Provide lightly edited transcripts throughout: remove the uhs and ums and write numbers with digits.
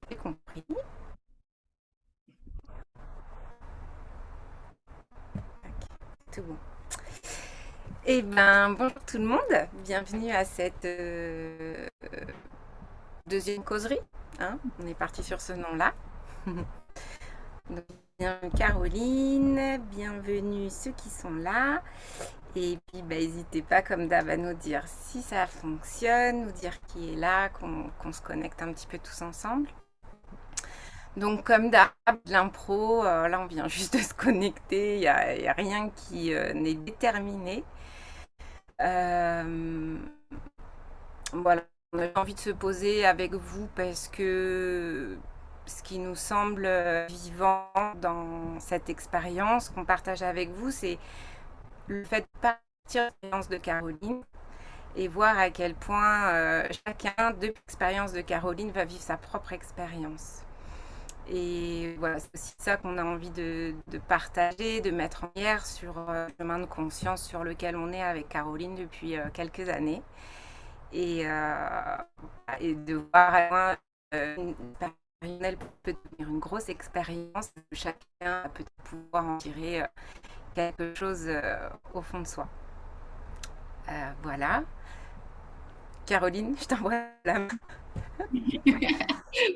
J'ai compris. Ok, tout bon. Eh ben, bonjour tout le monde. Bienvenue à cette deuxième causerie. Hein, on est parti sur ce nom-là. Donc, bienvenue Caroline, bienvenue ceux qui sont là. Et puis, bah, n'hésitez pas, comme d'hab, à nous dire si ça fonctionne, nous dire qui est là, qu'on se connecte un petit peu tous ensemble. Donc, comme d'hab, l'impro, là, on vient juste de se connecter. Il y a rien qui n'est déterminé. Euh, voilà, on a envie de se poser avec vous parce que ce qui nous semble vivant dans cette expérience qu'on partage avec vous, c'est le fait de partir de l'expérience de Caroline et voir à quel point chacun, depuis l'expérience de Caroline, va vivre sa propre expérience. Et voilà, c'est aussi ça qu'on a envie de partager, de mettre en lumière sur le chemin de conscience sur lequel on est avec Caroline depuis quelques années. Et de voir à loin une personnelle peut devenir une grosse expérience, chacun va peut-être pouvoir en tirer quelque chose au fond de soi. Voilà. Caroline, je t'envoie la main.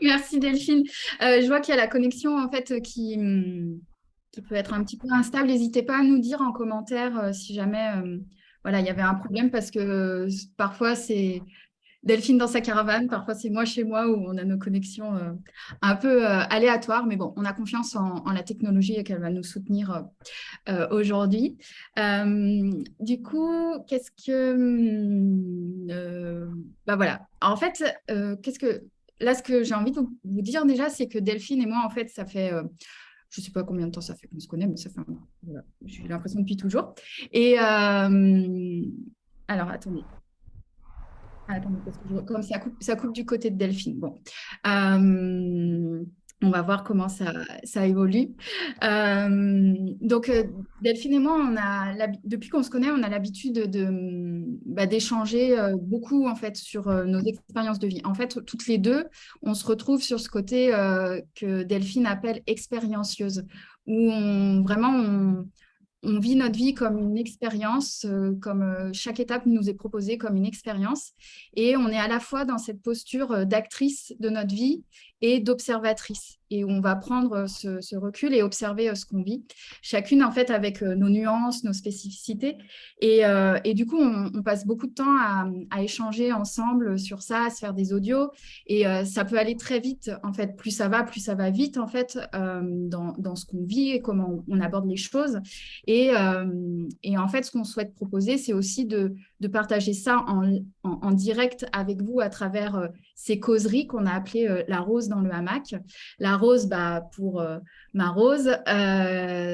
Merci Delphine. Je vois qu'il y a la connexion en fait qui peut être un petit peu instable. N'hésitez pas à nous dire en commentaire si jamais voilà, il y avait un problème parce que parfois c'est Delphine dans sa caravane, parfois c'est moi chez moi où on a nos connexions un peu aléatoires. Mais bon, on a confiance en la technologie et qu'elle va nous soutenir aujourd'hui. Du coup, qu'est-ce que... bah voilà. En fait, qu'est-ce que... Là, ce que j'ai envie de vous dire déjà, c'est que Delphine et moi, en fait, ça fait... je ne sais pas combien de temps ça fait qu'on se connaît, mais ça fait... voilà, j'ai l'impression depuis toujours. Et... alors, attendez. Attendez, parce que comme ça coupe du côté de Delphine. Bon. Euh, on va voir comment ça évolue. Donc, Delphine et moi, depuis qu'on se connaît, on a l'habitude d'échanger beaucoup en fait sur nos expériences de vie. En fait, toutes les deux, on se retrouve sur ce côté que Delphine appelle expériencieuse, où on vit notre vie comme une expérience, comme chaque étape nous est proposée comme une expérience. Et on est à la fois dans cette posture d'actrice de notre vie et d'observatrice. Et on va prendre ce recul et observer ce qu'on vit, chacune en fait avec nos nuances, nos spécificités. Et du coup, on passe beaucoup de temps à échanger ensemble sur ça, à se faire des audios. Et ça peut aller très vite, en fait. Plus ça va vite, en fait, dans ce qu'on vit et comment on aborde les choses. Et en fait, ce qu'on souhaite proposer, c'est aussi de partager ça en direct avec vous à travers ces causeries qu'on a appelées la rose dans le hamac. La rose, bah, pour ma rose,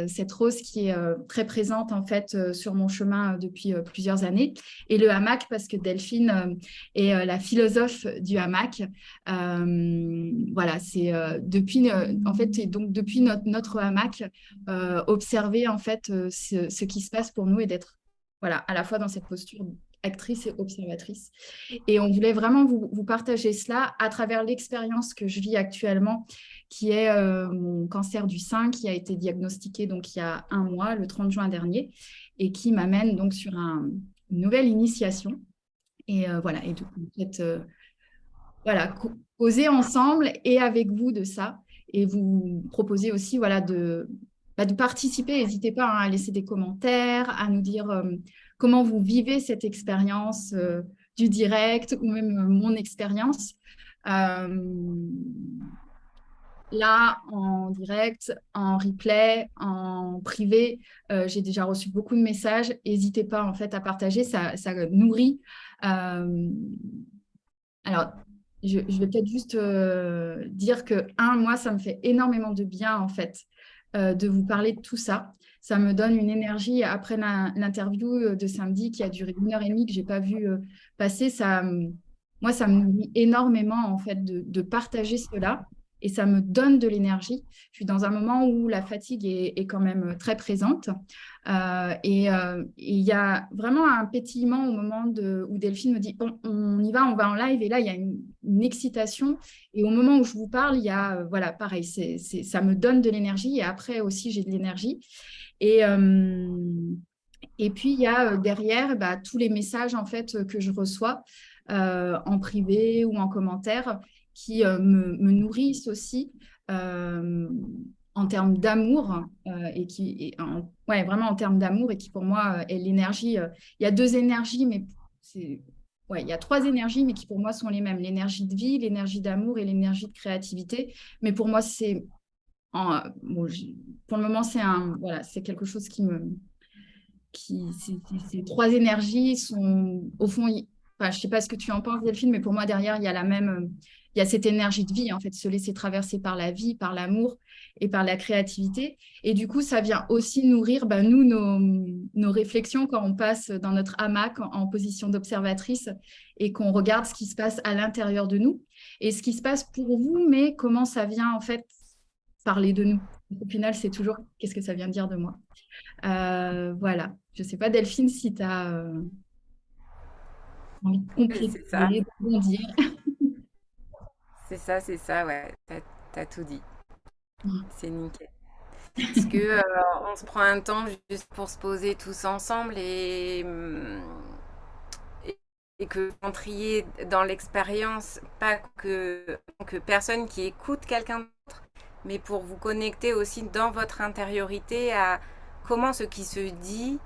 cette rose qui est très présente en fait sur mon chemin depuis plusieurs années. Et le hamac, parce que Delphine est la philosophe du hamac. Voilà, c'est en fait, et donc depuis notre hamac, observer en fait ce qui se passe pour nous et d'être voilà, à la fois dans cette posture actrice et observatrice. Et on voulait vraiment vous partager cela à travers l'expérience que je vis actuellement, qui est mon cancer du sein qui a été diagnostiqué donc il y a un mois, le 30 juin dernier, et qui m'amène donc sur une nouvelle initiation. Et voilà, et donc en fait, voilà, causer ensemble et avec vous de ça. Et vous proposer aussi voilà, de participer. N'hésitez pas hein, à laisser des commentaires, à nous dire comment vous vivez cette expérience du direct ou même mon expérience. Euh, Là, en direct, en replay, en privé, j'ai déjà reçu beaucoup de messages. N'hésitez pas en fait à partager, ça nourrit. Euh, alors, je vais peut-être juste dire que, moi, ça me fait énormément de bien, en fait, de vous parler de tout ça. Ça me donne une énergie après l'interview de samedi qui a duré 1 heure et demie que je n'ai pas vu passer. Moi, ça me nourrit énormément, en fait, de partager cela. et ça me donne de l'énergie. Je suis dans un moment où la fatigue est quand même très présente. Il y a vraiment un pétillement au moment où Delphine me dit bon, on va en live, et là, il y a une excitation. Et au moment où je vous parle, il y a, voilà, pareil, ça me donne de l'énergie, et après aussi, j'ai de l'énergie. Et, et puis, il y a derrière tous les messages en fait, que je reçois en privé ou en commentaire qui me nourrissent aussi euh, en termes d'amour ouais, vraiment en termes d'amour, et qui pour moi est l'énergie. Il y a deux énergies, mais ouais, il y a trois énergies, mais qui pour moi sont les mêmes. L'énergie de vie, l'énergie d'amour et l'énergie de créativité. Mais pour moi, bon, pour le moment, voilà, c'est quelque chose ces trois énergies sont, au fond, enfin, je ne sais pas ce que tu en penses, Delphine, mais pour moi, derrière, il y a cette énergie de vie, en fait, se laisser traverser par la vie, par l'amour et par la créativité. Et du coup, ça vient aussi nourrir, nous, nos réflexions quand on passe dans notre hamac en position d'observatrice et qu'on regarde ce qui se passe à l'intérieur de nous et ce qui se passe pour vous, mais comment ça vient, en fait, parler de nous. Au final, c'est toujours qu'est-ce que ça vient dire de moi. Voilà. Je ne sais pas, Delphine, si tu as envie de compléter, C'est ça, de rebondir. c'est ça, ouais. T'as tout dit. C'est nickel. Parce que on se prend un temps juste pour se poser tous ensemble et, et que entriez dans l'expérience, pas que personne qui écoute quelqu'un d'autre, mais pour vous connecter aussi dans votre intériorité à comment ce qui se dit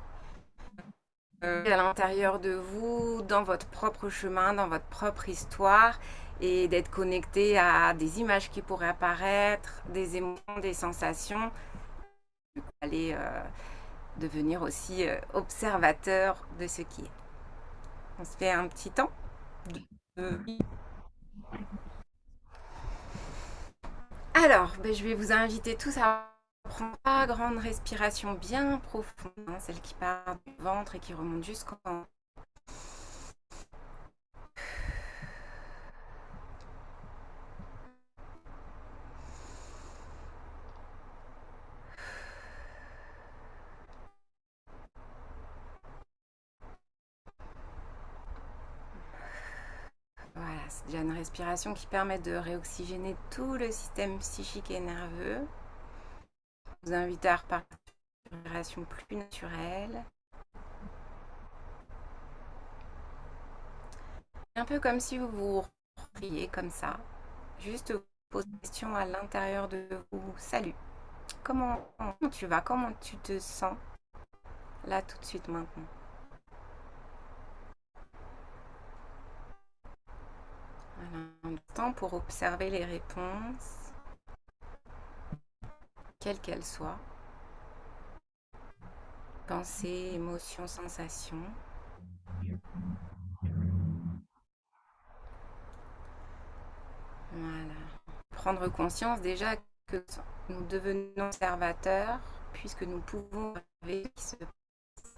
à l'intérieur de vous, dans votre propre chemin, dans votre propre histoire, et d'être connecté à des images qui pourraient apparaître, des émotions, des sensations, aller devenir aussi observateur de ce qui est. On se fait un petit temps de... Alors, je vais vous inviter tous à prendre une grande respiration bien profonde, hein, celle qui part du ventre et qui remonte jusqu'en... Voilà, c'est déjà une respiration qui permet de réoxygéner tout le système psychique et nerveux. Je vous invite à repartir sur une respiration plus naturelle. Un peu comme si vous vous repriez comme ça. Juste vous posez une question à l'intérieur de vous. Salut, comment tu vas? Comment tu te sens là tout de suite maintenant? Voilà, un temps pour observer les réponses, quelles qu'elles soient. Pensées, émotions, sensations. Voilà. Prendre conscience déjà que nous devenons observateurs puisque nous pouvons observer ce qui se passe.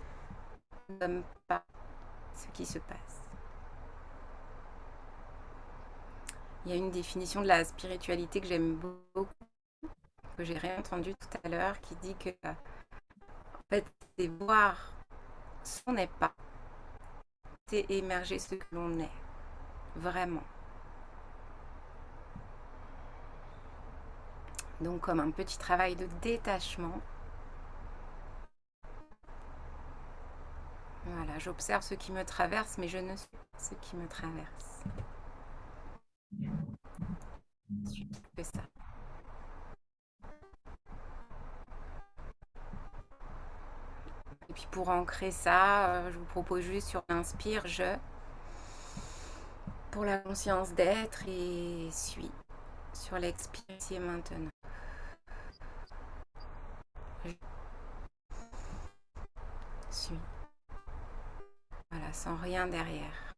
Nous ne sommes pas ce qui se passe. Il y a une définition de la spiritualité que j'aime beaucoup, que j'ai réentendue tout à l'heure, qui dit que en fait, c'est voir ce qu'on n'est pas, c'est émerger ce que l'on est, vraiment. Donc comme un petit travail de détachement. Voilà, j'observe ce qui me traverse, mais je ne suis pas ce qui me traverse. Je fais ça. Et puis pour ancrer ça, je vous propose juste sur l'inspire, je, pour la conscience d'être, et suis sur l'expire ici et maintenant. Je suis. Voilà, sans rien derrière.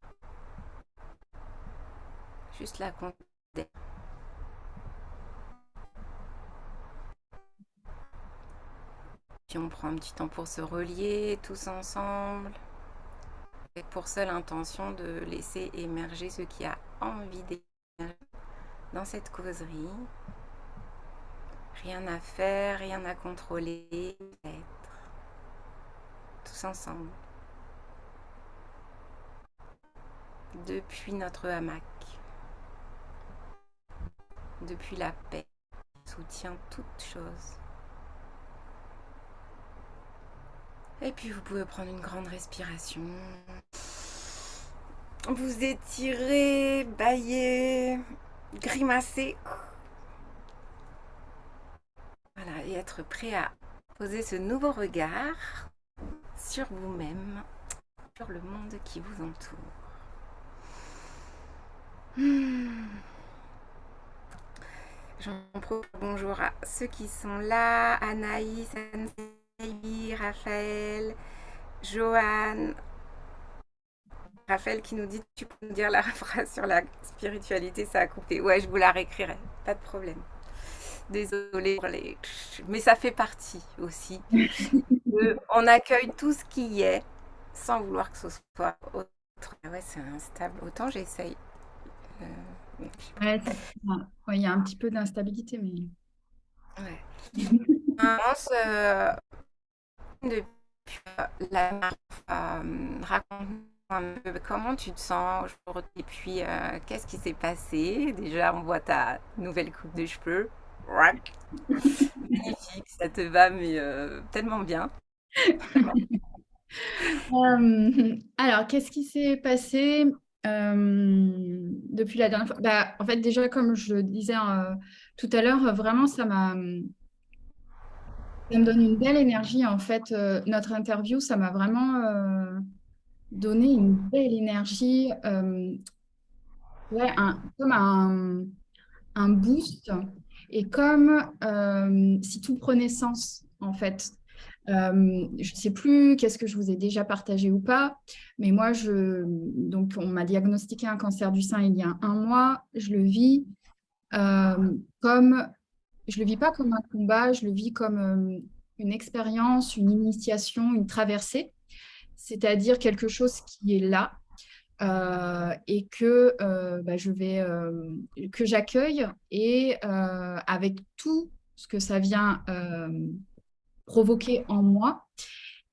Juste la conscience d'être. Puis on prend un petit temps pour se relier tous ensemble. Avec pour seule intention de laisser émerger ce qui a envie d'émerger dans cette causerie. Rien à faire, rien à contrôler, être tous ensemble, depuis notre hamac, depuis la paix, qui soutient toute chose. Et puis vous pouvez prendre une grande respiration. Vous étirez, bailler, grimacer. Voilà, et être prêt à poser ce nouveau regard sur vous-même, sur le monde qui vous entoure. J'en profite. Bonjour à ceux qui sont là, Anaïs, Anne, Raphaël, Joanne. Raphaël qui nous dit, tu peux nous dire la phrase sur la spiritualité, ça a coupé. Ouais, je vous la réécrirai, pas de problème. Désolée pour les... Mais ça fait partie aussi. On accueille tout ce qui est sans vouloir que ce soit autre. Ouais, c'est instable. Autant j'essaye. Ouais, il y a un petit peu d'instabilité, mais... Ouais. On commence depuis la raconte un peu comment tu te sens aujourd'hui et puis qu'est-ce qui s'est passé. Déjà, on voit ta nouvelle coupe de cheveux. Magnifique, ça te va, mais tellement bien. Alors, qu'est-ce qui s'est passé depuis la dernière fois? Bah, en fait, déjà, comme je le disais tout à l'heure, vraiment, ça me donne une belle énergie. En fait, notre interview, ça m'a vraiment donné une belle énergie, ouais, comme un boost. Et comme si tout prenait sens, en fait. Je ne sais plus qu'est-ce que je vous ai déjà partagé ou pas, mais moi, donc on m'a diagnostiqué un cancer du sein il y a 1 mois. Je le vis comme, je le vis pas comme un combat, je le vis comme une expérience, une initiation, une traversée, c'est-à-dire quelque chose qui est là et bah, que j'accueille et avec tout ce que ça vient provoquer en moi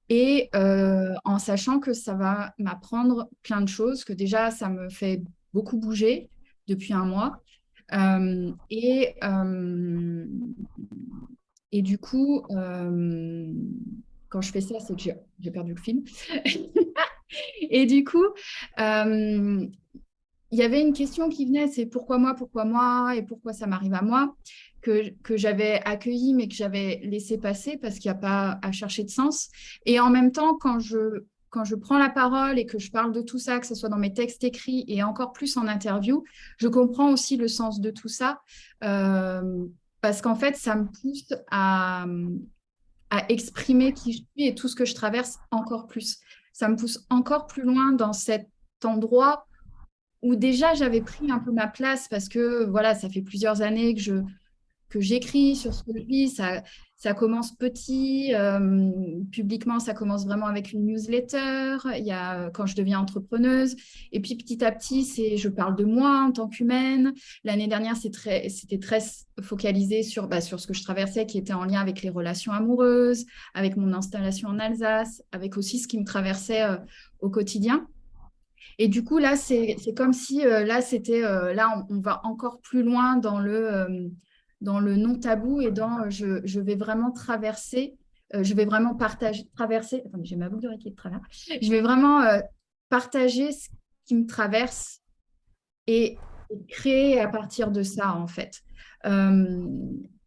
et en sachant que ça va m'apprendre plein de choses, que déjà ça me fait beaucoup bouger depuis 1 mois. Et du coup, quand je fais ça, c'est que j'ai perdu le film. Et du coup, euh, il y avait une question qui venait, c'est pourquoi moi et pourquoi ça m'arrive à moi, que j'avais accueilli mais que j'avais laissé passer parce qu'il n'y a pas à chercher de sens. Et en même temps, quand je prends la parole et que je parle de tout ça, que ce soit dans mes textes écrits et encore plus en interview, je comprends aussi le sens de tout ça parce qu'en fait, ça me pousse à exprimer qui je suis et tout ce que je traverse encore plus. Ça me pousse encore plus loin dans cet endroit où déjà j'avais pris un peu ma place parce que voilà, ça fait plusieurs années que j'écris sur ce que je vis. Ça commence petit, publiquement, ça commence vraiment avec une newsletter. Il y a quand je deviens entrepreneuse. Et puis petit à petit, je parle de moi en tant qu'humaine. L'année dernière, c'était très focalisé sur ce que je traversais, qui était en lien avec les relations amoureuses, avec mon installation en Alsace, avec aussi ce qui me traversait au quotidien. Et du coup, là, c'est comme si là, on va encore plus loin dans le non-tabou et je vais vraiment traverser, je vais vraiment traverser. Attendez, j'ai ma boucle d'oreille qui est de travers. Je vais vraiment partager ce qui me traverse et créer à partir de ça, en fait. Euh,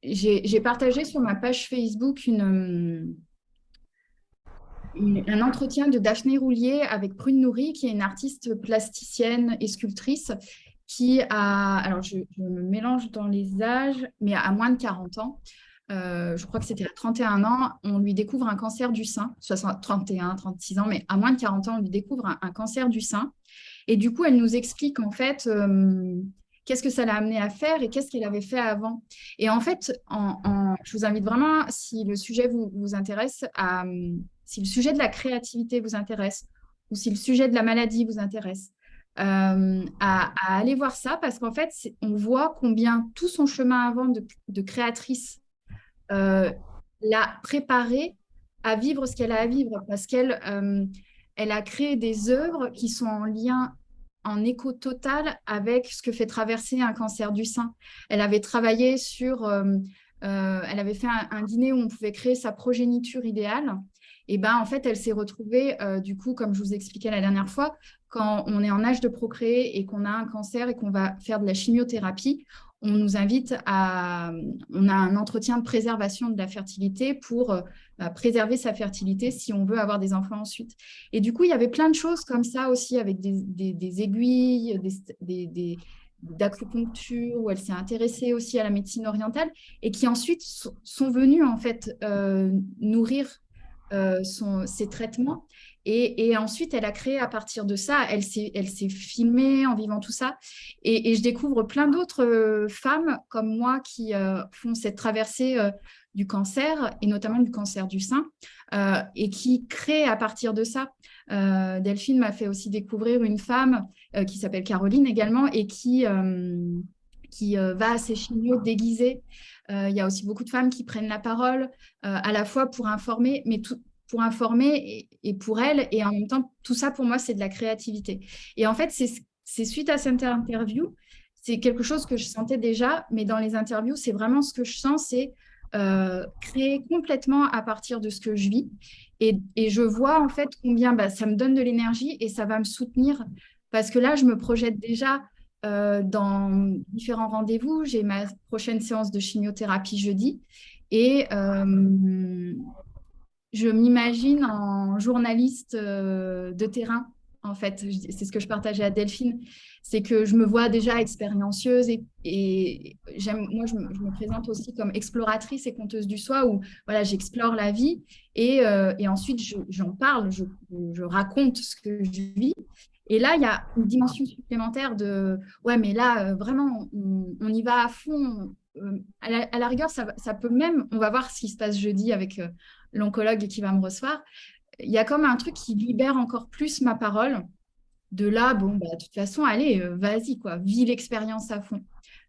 j'ai partagé sur ma page Facebook un entretien de Daphné Roulier avec Prune Nourri, qui est une artiste plasticienne et sculptrice qui alors je me mélange dans les âges, mais à moins de 40 ans. Je crois que c'était à 31 ans, on lui découvre un cancer du sein, 31, 36 ans, mais à moins de 40 ans, on lui découvre un cancer du sein. Et du coup, elle nous explique en fait qu'est-ce que ça l'a amené à faire et qu'est-ce qu'elle avait fait avant. Et en fait, je vous invite vraiment, si le sujet vous intéresse, si le sujet de la créativité vous intéresse ou si le sujet de la maladie vous intéresse, à aller voir ça parce qu'en fait, on voit combien tout son chemin avant de créatrice l'a préparée à vivre ce qu'elle a à vivre parce elle a créé des œuvres qui sont en lien, en écho total avec ce que fait traverser un cancer du sein. Elle avait travaillé elle avait fait un dîner où on pouvait créer sa progéniture idéale. Et ben en fait, elle s'est retrouvée, du coup, comme je vous expliquais la dernière fois, quand on est en âge de procréer et qu'on a un cancer et qu'on va faire de la chimiothérapie, on nous invite on a un entretien de préservation de la fertilité pour préserver sa fertilité si on veut avoir des enfants ensuite. Et du coup, il y avait plein de choses comme ça aussi avec des aiguilles, d'acupuncture, où elle s'est intéressée aussi à la médecine orientale et qui ensuite sont venues en fait nourrir ses traitements. Et ensuite, elle a créé à partir de ça, elle s'est filmée en vivant tout ça. Et je découvre plein d'autres femmes comme moi qui font cette traversée du cancer, et notamment du cancer du sein, et qui créent à partir de ça. Delphine m'a fait aussi découvrir une femme qui s'appelle Caroline également, et qui va à ses chimios déguisée. Il y a aussi beaucoup de femmes qui prennent la parole, à la fois pour informer, pour informer et pour elles. Et en même temps, tout ça, pour moi, c'est de la créativité. Et en fait, c'est suite à cette interview, c'est quelque chose que je sentais déjà, mais dans les interviews, c'est vraiment ce que je sens, c'est créer complètement à partir de ce que je vis. Et je vois en fait combien ça me donne de l'énergie et ça va me soutenir. Parce que là, je me projette déjà dans différents rendez-vous. J'ai ma prochaine séance de chimiothérapie jeudi. Et je m'imagine en journaliste de terrain, en fait. C'est ce que je partageais à Delphine. C'est que je me vois déjà expériencieuse et moi, je me présente aussi comme exploratrice et conteuse du soi où voilà, j'explore la vie et ensuite j'en parle, je raconte ce que je vis. Et là, il y a une dimension supplémentaire de ouais, mais là, vraiment, on y va à fond. À la rigueur, ça peut même, on va voir ce qui se passe jeudi avec l'oncologue qui va me recevoir. Il y a comme un truc qui libère encore plus ma parole. De là, bon, de toute façon, allez, vas-y, quoi, vis l'expérience à fond.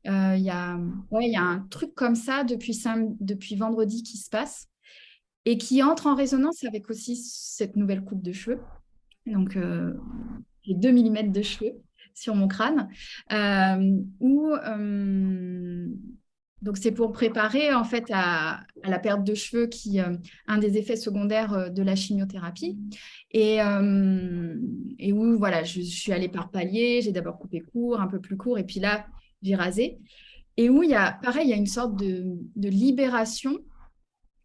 Il y a, ouais, il y a un truc comme ça depuis vendredi qui se passe et qui entre en résonance avec aussi cette nouvelle coupe de cheveux. Donc, j'ai 2 millimètres de cheveux sur mon crâne, où donc c'est pour préparer en fait à la perte de cheveux qui un des effets secondaires de la chimiothérapie et où voilà je suis allée par paliers, j'ai d'abord coupé court, un peu plus court et puis là j'ai rasé et où il y a pareil il y a une sorte de libération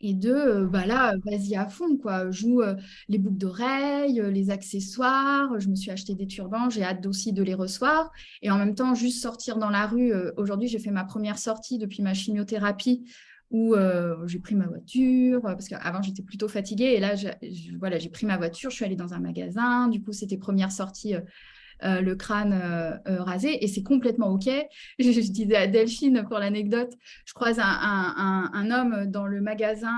et là, vas-y à fond, quoi. Joue les boucles d'oreilles, les accessoires. Je me suis acheté des turbans, j'ai hâte aussi de les recevoir. Et en même temps, juste sortir dans la rue. Aujourd'hui, j'ai fait ma première sortie depuis ma chimiothérapie où j'ai pris ma voiture, parce qu'avant, j'étais plutôt fatiguée. Et là, voilà, j'ai pris ma voiture, je suis allée dans un magasin. Du coup, c'était première sortie le crâne rasé et c'est complètement OK. Je disais à Delphine pour l'anecdote, je croise un homme dans le magasin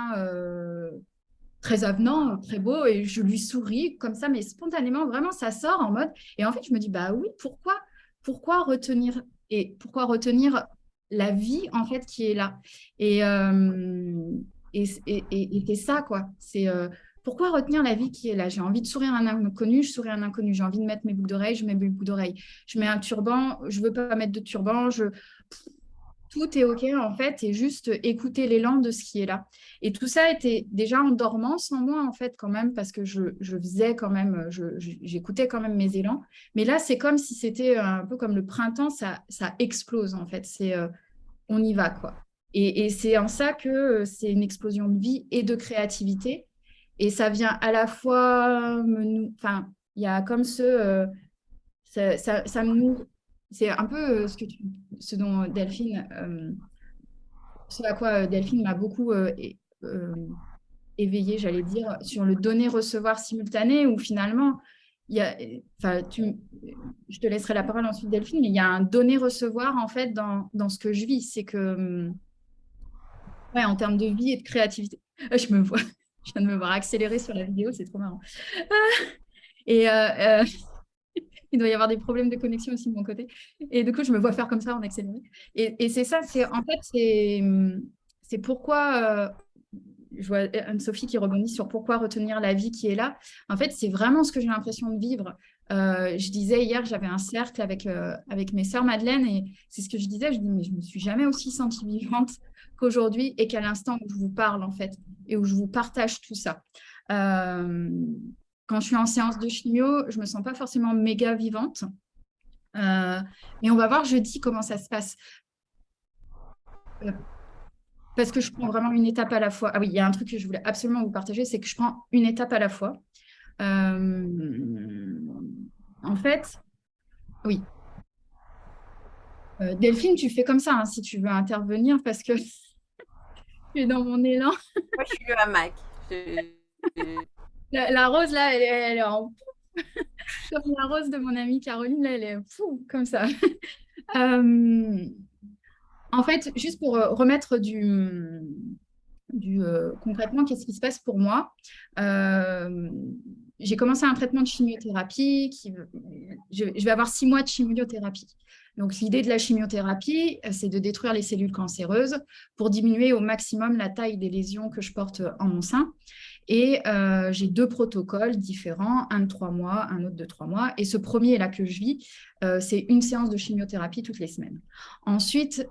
très avenant, très beau et je lui souris comme ça, mais spontanément, vraiment, ça sort en mode. Et en fait, je me dis, bah oui, pourquoi retenir la vie en fait qui est là et c'est ça quoi. C'est pourquoi retenir la vie qui est là? J'ai envie de sourire à un inconnu, je souris à un inconnu. J'ai envie de mettre mes boucles d'oreilles, je mets mes boucles d'oreilles. Je mets un turban, je veux pas mettre de turban. Tout est OK en fait, et juste écouter l'élan de ce qui est là. Et tout ça était déjà en dormance en moi en fait quand même, parce que je faisais quand même, j'écoutais quand même mes élans. Mais là, c'est comme si c'était un peu comme le printemps, ça explose en fait. C'est on y va quoi. Et c'est en ça que c'est une explosion de vie et de créativité. Et ça vient à la fois enfin, il y a comme ça me nourrit. C'est un peu ce dont Delphine, ce à quoi Delphine m'a beaucoup euh, éveillée, j'allais dire, sur le donner-recevoir simultané, où finalement, il y a, enfin, je te laisserai la parole ensuite, Delphine, mais il y a un donner-recevoir en fait dans ce que je vis. C'est que, ouais, en termes de vie et de créativité, je me vois, je viens de me voir accélérer sur la vidéo, c'est trop marrant. Et il doit y avoir des problèmes de connexion aussi de mon côté. Et du coup, je me vois faire comme ça en accéléré. Et c'est ça, c'est en fait, c'est c'est pourquoi, je vois Anne-Sophie qui rebondit sur pourquoi retenir la vie qui est là. En fait, c'est vraiment ce que j'ai l'impression de vivre. Je disais hier, j'avais un cercle avec mes sœurs Madeleine et c'est ce que je disais. Je dis, mais je me suis jamais aussi sentie vivante qu'aujourd'hui et qu'à l'instant où je vous parle, en fait, et où je vous partage tout ça. Euh, Quand je suis en séance de chimio, je me sens pas forcément méga vivante. Euh, mais on va voir jeudi comment ça se passe. Euh, Parce que je prends vraiment une étape à la fois. Ah oui, il y a un truc que je voulais absolument vous partager, c'est que je prends une étape à la fois. Euh, En fait, oui. Delphine, tu fais comme ça hein, si tu veux intervenir parce que je suis dans mon élan. Moi, je suis le hamac. Je- La rose, là, elle est en comme la rose de mon amie Caroline, là, elle est fou, comme ça. Euh, En fait, juste pour remettre concrètement, qu'est-ce qui se passe pour moi? Euh, j'ai commencé un traitement de chimiothérapie je vais avoir 6 mois de chimiothérapie. Donc, l'idée de la chimiothérapie, c'est de détruire les cellules cancéreuses pour diminuer au maximum la taille des lésions que je porte en mon sein. Et j'ai 2 protocoles différents, un de 3 mois, un autre de 3 mois. Et ce premier là que je vis, c'est une séance de chimiothérapie toutes les semaines. Ensuite,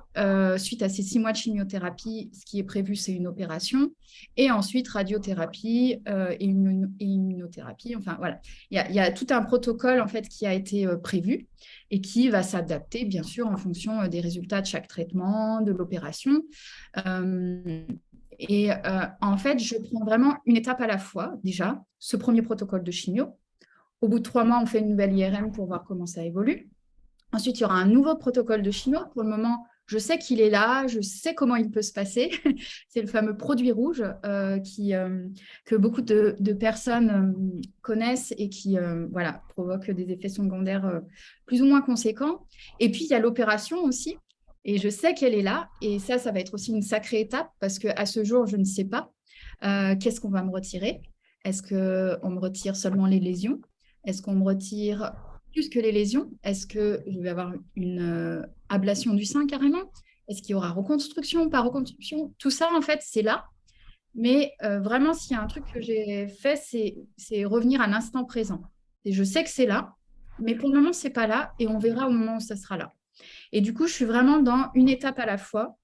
suite à ces 6 mois de chimiothérapie, ce qui est prévu, c'est une opération. Et ensuite, radiothérapie et immunothérapie. Enfin, voilà. Il y a tout un protocole en fait qui a été prévu et qui va s'adapter, bien sûr, en fonction des résultats de chaque traitement, de l'opération. Euh, En fait, je prends vraiment une étape à la fois, déjà, ce premier protocole de chimio. Au bout de 3 mois, on fait une nouvelle IRM pour voir comment ça évolue. Ensuite, il y aura un nouveau protocole de chimio. Pour le moment, je sais qu'il est là, je sais comment il peut se passer. C'est le fameux produit rouge que beaucoup de personnes connaissent et qui voilà, provoque des effets secondaires plus ou moins conséquents. Et puis, il y a l'opération aussi. Et je sais qu'elle est là. Et ça va être aussi une sacrée étape parce qu'à ce jour, je ne sais pas qu'est-ce qu'on va me retirer. Est-ce qu'on me retire seulement les lésions? Est-ce qu'on me retire plus que les lésions? Est-ce que je vais avoir une ablation du sein carrément? Est-ce qu'il y aura reconstruction, pas reconstruction? Tout ça, en fait, c'est là. Mais vraiment, s'il y a un truc que j'ai fait, c'est revenir à l'instant présent. Et je sais que c'est là, mais pour le moment, c'est pas là, et on verra au moment où ça sera là. Et du coup, je suis vraiment dans une étape à la fois,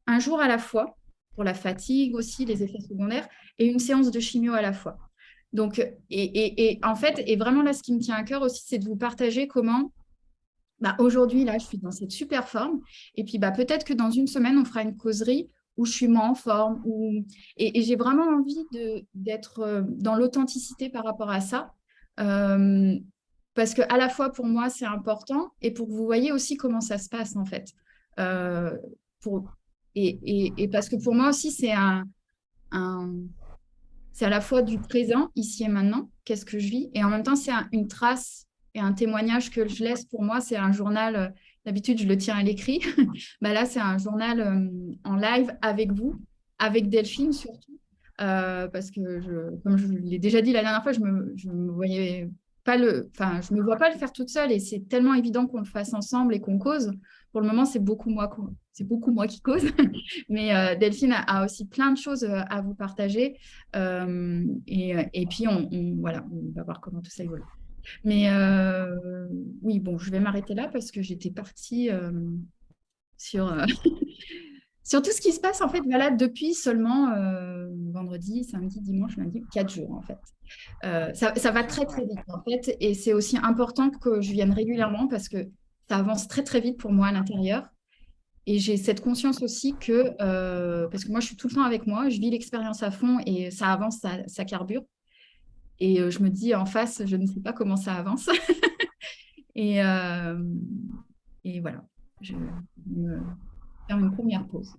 un jour à la fois, pour la fatigue aussi, les effets secondaires, et une séance de chimio à la fois. Donc, et en fait, et vraiment là, ce qui me tient à cœur aussi, c'est de vous partager comment, bah, aujourd'hui, là, je suis dans cette super forme. Et puis, bah, peut-être que dans une semaine, on fera une causerie où je suis moins en forme. Et j'ai vraiment envie d'être dans l'authenticité par rapport à ça. Euh, Parce que à la fois, pour moi, c'est important et pour que vous voyez aussi comment ça se passe, en fait. Euh, pour, et parce que pour moi aussi, un, c'est à la fois du présent, ici et maintenant, qu'est-ce que je vis, et en même temps, c'est une trace et un témoignage que je laisse pour moi. C'est un journal, d'habitude, je le tiens à l'écrit. Bah là, c'est un journal en live avec vous, avec Delphine surtout, parce que, comme je l'ai déjà dit la dernière fois, je me voyais pas enfin, je me vois pas le faire toute seule, et c'est tellement évident qu'on le fasse ensemble et qu'on cause. Pour le moment, c'est beaucoup moi qui cause. Mais Delphine a aussi plein de choses à vous partager. Et puis, voilà, on va voir comment tout ça évolue. Mais oui, bon, je vais m'arrêter là parce que j'étais partie sur, sur tout ce qui se passe, en fait, voilà, depuis seulement vendredi, samedi, dimanche, lundi, 4 jours, en fait. Ça va très, très vite, en fait. Et c'est aussi important que je vienne régulièrement parce que ça avance très, très vite pour moi à l'intérieur. Et j'ai cette conscience aussi que, parce que moi, je suis tout le temps avec moi, je vis l'expérience à fond et ça avance, ça carbure. Et je me dis en face, je ne sais pas comment ça avance. Et, euh, et voilà, je vais me faire une première pause.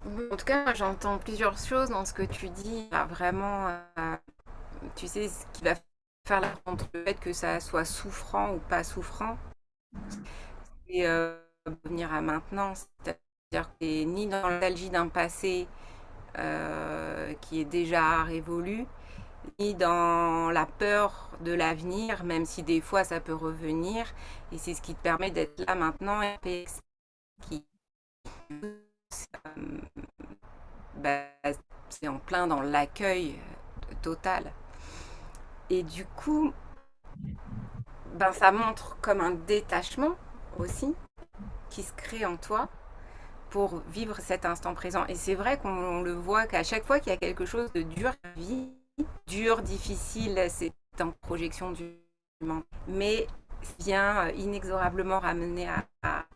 En tout cas, moi, j'entends plusieurs choses dans ce que tu dis. Ah, vraiment, tu sais, ce qui va faire la différence entre le fait que ça soit souffrant ou pas souffrant, et revenir à maintenant. C'est-à-dire que t'es ni dans la nostalgie d'un passé qui est déjà révolu, ni dans la peur de l'avenir, même si des fois ça peut revenir. Et c'est ce qui te permet d'être là maintenant et qui bah, c'est en plein dans l'accueil total. Et du coup, ben, ça montre comme un détachement aussi qui se crée en toi pour vivre cet instant présent. Et c'est vrai qu'on le voit qu'à chaque fois qu'il y a quelque chose de dur à vivre, dur, difficile, c'est en projection du mental, mais vient inexorablement ramener à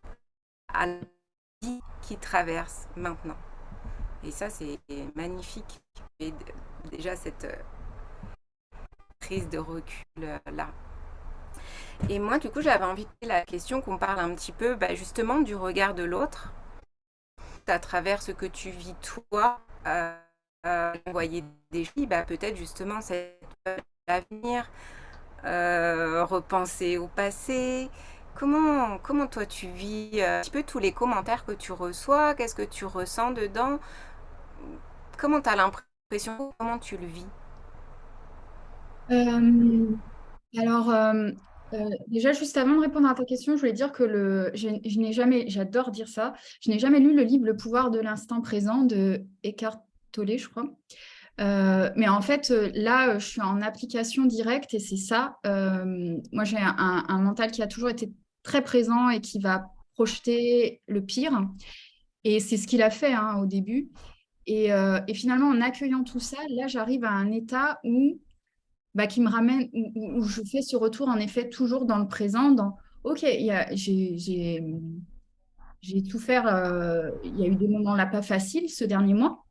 la vie qui traverse maintenant. Et ça, c'est magnifique. Et déjà, cette prise de recul là. Et moi, du coup, j'avais envie de poser la question qu'on parle un petit peu justement du regard de l'autre à travers ce que tu vis toi, envoyer des choses, peut-être justement c'est l'avenir, repenser au passé. Comment toi tu vis un petit peu tous les commentaires que tu reçois, qu'est-ce que tu ressens dedans, comment tu as l'impression, comment tu le vis? Euh, alors, déjà, juste avant de répondre à ta question, je voulais dire que je n'ai jamais, j'adore dire ça, je n'ai jamais lu le livre Le pouvoir de l'instant présent de Eckhart Tolle, je crois. Mais en fait, là, je suis en application directe et c'est ça. Moi, j'ai un mental qui a toujours été très présent et qui va projeter le pire. Et c'est ce qu'il a fait hein, au début. Et finalement, en accueillant tout ça, là, j'arrive à un état où qui me ramène, où je fais ce retour, en effet, toujours dans le présent, dans, OK, j'ai souffert, il y a eu des moments là pas faciles ce dernier mois,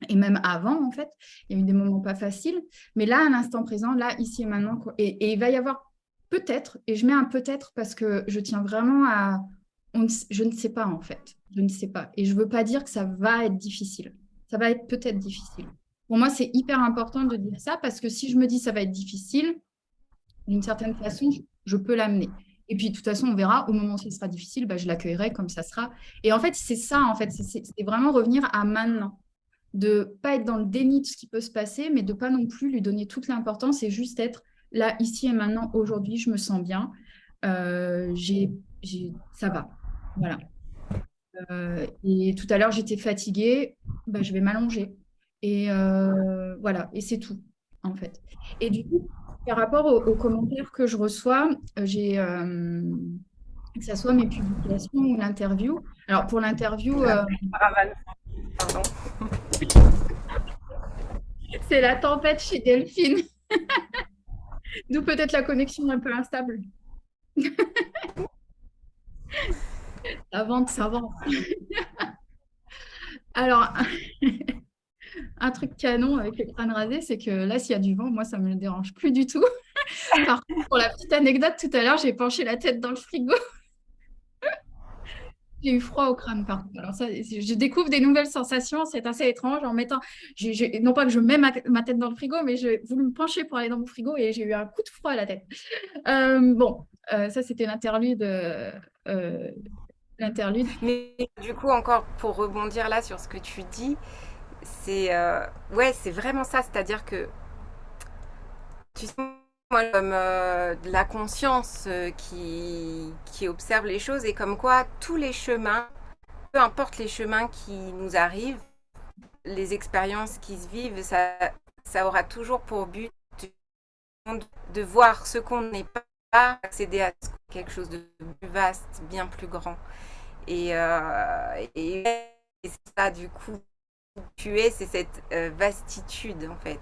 et même avant, en fait, il y a eu des moments pas faciles, mais là, à l'instant présent, là, ici et maintenant, et il va y avoir peut-être, et je mets un peut-être parce que je tiens vraiment à, je ne sais pas, en fait, je ne sais pas, et je veux pas dire que ça va être difficile, ça va être peut-être difficile. Pour moi, c'est hyper important de dire ça parce que si je me dis ça va être difficile, d'une certaine façon, je peux l'amener. Et puis, de toute façon, on verra. Au moment où ce sera difficile, je l'accueillerai comme ça sera. Et en fait, c'est ça, en fait. C'est vraiment revenir à maintenant. De pas être dans le déni de ce qui peut se passer, mais de pas non plus lui donner toute l'importance et juste être là, ici et maintenant, aujourd'hui, je me sens bien. Ça va. Voilà. Et tout à l'heure, j'étais fatiguée, je vais m'allonger. Et voilà, et c'est tout, en fait. Et du coup, par rapport aux commentaires que je reçois, que ce soit mes publications ou l'interview. Alors, pour l'interview, La caravane, pardon. c'est la tempête chez Delphine, d'où peut-être la connexion un peu instable. Ça vente. Alors, un truc canon avec le crâne rasé, c'est que là, s'il y a du vent, moi, ça ne me dérange plus du tout. Par contre, pour la petite anecdote, tout à l'heure, j'ai penché la tête dans le frigo. J'ai eu froid au crâne, par contre. Alors ça, je découvre des nouvelles sensations, c'est assez étrange en mettant, non pas que je mets ma tête dans le frigo, mais j'ai voulu me pencher pour aller dans mon frigo et j'ai eu un coup de froid à la tête. Bon, ça c'était l'interlude. Mais du coup, encore pour rebondir là sur ce que tu dis, c'est ouais, c'est vraiment ça. C'est-à-dire que tu sais, moi, comme de la conscience qui observe les choses et comme quoi tous les chemins, peu importe les chemins qui nous arrivent, les expériences qui se vivent, ça aura toujours pour but de voir ce qu'on n'est pas, accéder à quelque chose de plus vaste, bien plus grand. Et c'est ça, du coup, tu es, c'est cette vastitude, en fait,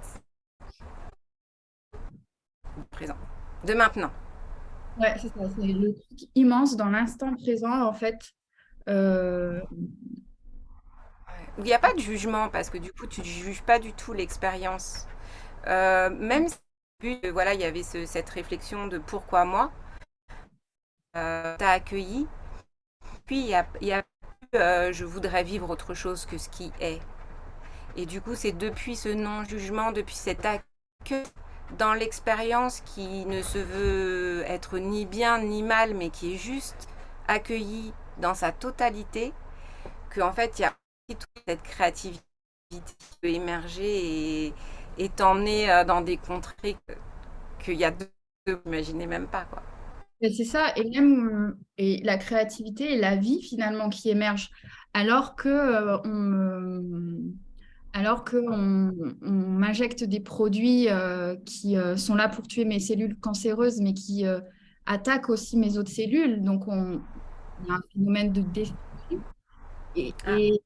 présent, de maintenant. Ouais, c'est ça, c'est le truc immense dans l'instant présent, en fait. Euh, Où il n'y a pas de jugement, parce que du coup, tu ne juges pas du tout l'expérience. Même si, voilà, il y avait cette réflexion de pourquoi moi, t'as accueilli, puis il y a je voudrais vivre autre chose que ce qui est. Et du coup, c'est depuis ce non-jugement, depuis cet accueil dans l'expérience qui ne se veut être ni bien ni mal, mais qui est juste accueilli dans sa totalité, qu'en fait, il y a toute cette créativité qui peut émerger et t'emmener dans des contrées qu'il y a deux, vous n'imaginez même pas, quoi. et c'est ça, et même et la créativité et la vie finalement qui émergent, alors que Alors qu'on m'injecte des produits qui sont là pour tuer mes cellules cancéreuses, mais qui attaquent aussi mes autres cellules. Donc, il y a un phénomène de destruction. Et, Ah, et-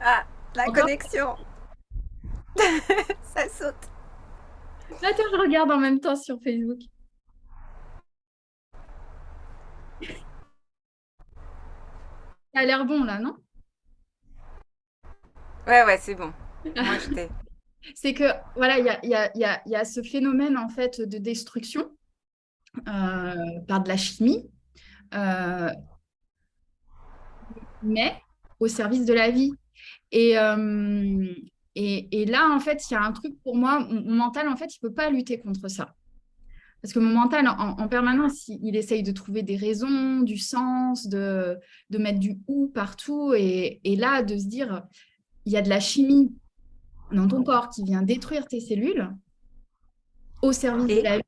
ah, la Encore, connexion, ça saute. là, attends, je regarde en même temps sur Facebook. Ça a l'air bon, là, non? Ouais, ouais, c'est bon. Moi, je t'ai. C'est que, voilà, il y a ce phénomène, en fait, de destruction par de la chimie, euh, mais au service de la vie. Et, euh, et là, en fait, il y a un truc pour moi, mon mental, en fait, il ne peut pas lutter contre ça. Parce que mon mental, en permanence, il essaye de trouver des raisons, du sens, de mettre du ou partout. Et là, de se dire, il y a de la chimie dans ton corps qui vient détruire tes cellules au service de Et la vie